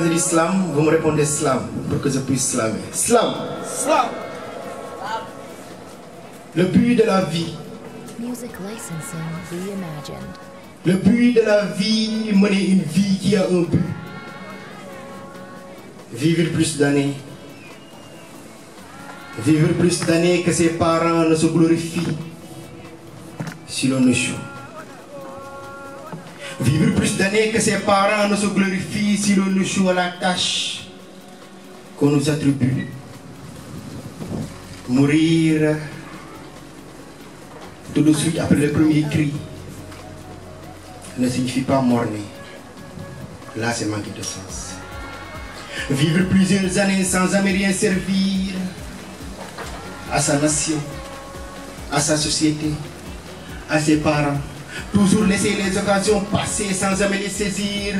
L'islam, vous me répondez slam pour que je puisse slammer. Slam. Slam. Le but de la vie. Music licensing reimagined. Le but de la vie, mener une vie qui a un but. Vivre plus d'années. Vivre plus d'années que ses parents ne se glorifient si l'on échoue. Vivre plus d'années que ses parents ne se glorifient si l'on échoue à la tâche qu'on nous attribue. Mourir tout de suite après le premier cri ne signifie pas morner. Là, c'est manquer de sens. Vivre plusieurs années sans jamais rien servir à sa nation, à sa société, à ses parents. Toujours laisser les occasions passer sans jamais les saisir.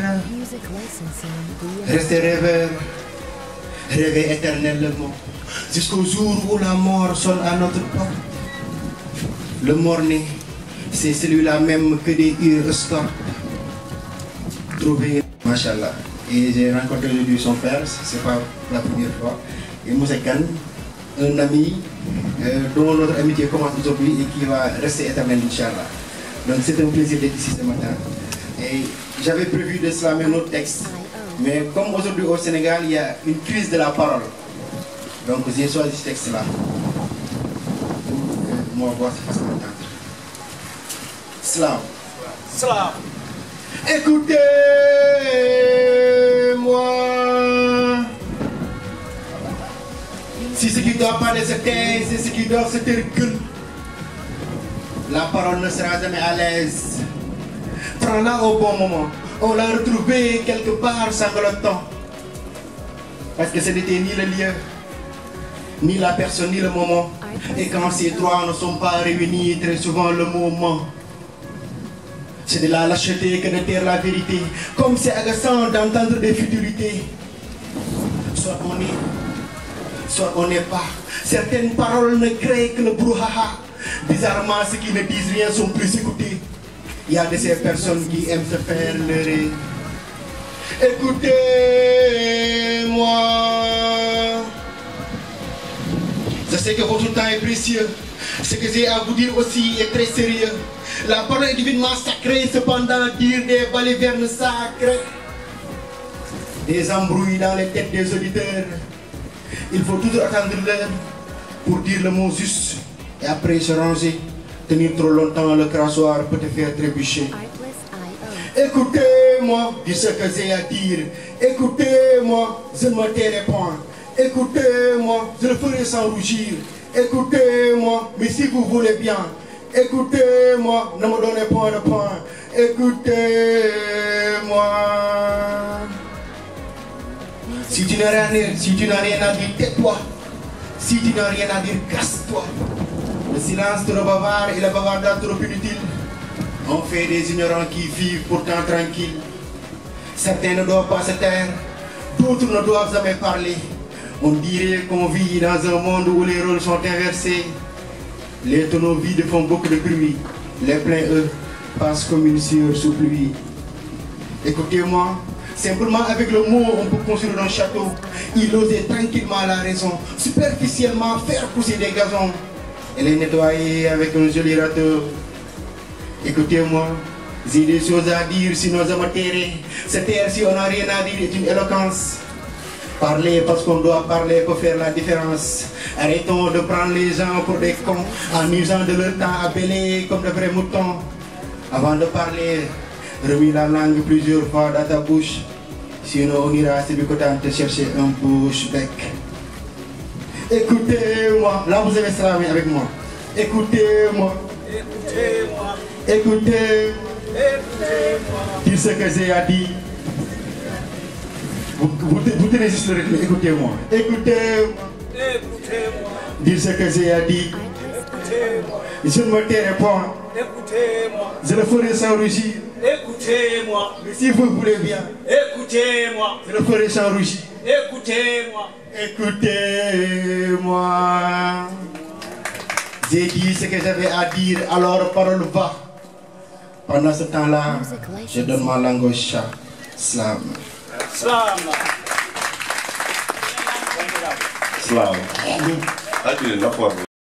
Rester rêveur, rêver éternellement, jusqu'au jour où la mort sonne à notre porte. Le mort-né, c'est celui-là même que des heures escortent. Trouver, machallah. Et j'ai rencontré aujourd'hui son père, c'est pas la première fois. Et Moussa Khan, un ami dont notre amitié commence aujourd'hui et qui va rester éternel, Inch'Allah. Donc c'est un plaisir d'être ici ce matin. Et j'avais prévu de slammer notre texte. Mais comme aujourd'hui au Sénégal, il y a une crise de la parole. Donc j'ai choisi ce texte-là. Pour moi, voir si c'est facile d'entendre. Slam. Slam. Écoutez-moi. Si ce qui doit parler se tait, c'est ce qui doit se taire. La parole ne sera jamais à l'aise. Prends-la au bon moment. On l'a retrouvé quelque part sanglotant. Parce que ce n'était ni le lieu, ni la personne, ni le moment. Et quand ces trois ne sont pas réunis, très souvent le moment. C'est de la lâcheté que de taire la vérité. Comme c'est agaçant d'entendre des futilités. Soit on est, soit on n'est pas. Certaines paroles ne créent que le brouhaha. Bizarrement, ceux qui ne disent rien sont plus écoutés. Il y a de ces personnes qui aiment se faire leurrer. Écoutez-moi. Je sais que votre temps est précieux. Ce que j'ai à vous dire aussi est très sérieux. La parole est divinement sacrée, cependant dire des balivernes sacrées. Des embrouilles dans les têtes des auditeurs. Il faut toujours attendre l'heure pour dire le mot juste. Et après se ranger, tenir trop longtemps le crachoir peut te faire trébucher. Écoutez-moi, dis ce que j'ai à dire. Écoutez-moi, je ne me tairai point. Écoutez-moi, je le ferai sans rougir. Écoutez-moi, mais si vous voulez bien. Écoutez-moi, ne me donnez point de point. Écoutez-moi. Si tu n'as rien à dire, tais-toi. Si tu n'as rien à dire, casse-toi. Le silence trop bavard et le bavardage trop inutile. On fait des ignorants qui vivent pourtant tranquilles. Certains ne doivent pas se taire, d'autres ne doivent jamais parler. On dirait qu'on vit dans un monde où les rôles sont inversés. Les tonneaux vides font beaucoup de bruit. Les pleins, eux, passent comme une sueur sous pluie. Écoutez-moi, simplement avec le mot, on peut construire un château. Il osait tranquillement la raison, superficiellement faire pousser des gazons et les nettoyer avec un joli râteau. Écoutez-moi, j'ai des choses à dire sinon je me tairai. Se taire si on n'a rien à dire est une éloquence. Parler parce qu'on doit parler pour faire la différence. Arrêtons de prendre les gens pour des cons en usant de leur temps à bêler comme de vrais moutons. Avant de parler, remets la langue plusieurs fois dans ta bouche. Sinon on ira à Sébikotane te chercher un bouche-bec. Écoutez-moi, là vous avez slamé avec moi. Écoutez-moi. Écoutez-moi. Écoutez-moi. Écoutez-moi. Dis ce que j'ai à dire. Vous tenez juste le rythme, écoutez-moi. Écoutez-moi. Écoutez-moi. Dis ce que j'ai à dire. Écoutez-moi. Je ne me tairai pas. Écoutez-moi. Je le ferai sans rougir. Écoutez-moi. Mais si vous voulez bien, Écoutez-moi. je le ferai sans rougir. Écoutez-moi. Écoutez-moi. J'ai dit ce que j'avais à dire, alors parole va. Pendant ce temps-là, je donne ma langue au chat. Slam. Slama. Slava. I did enough of it.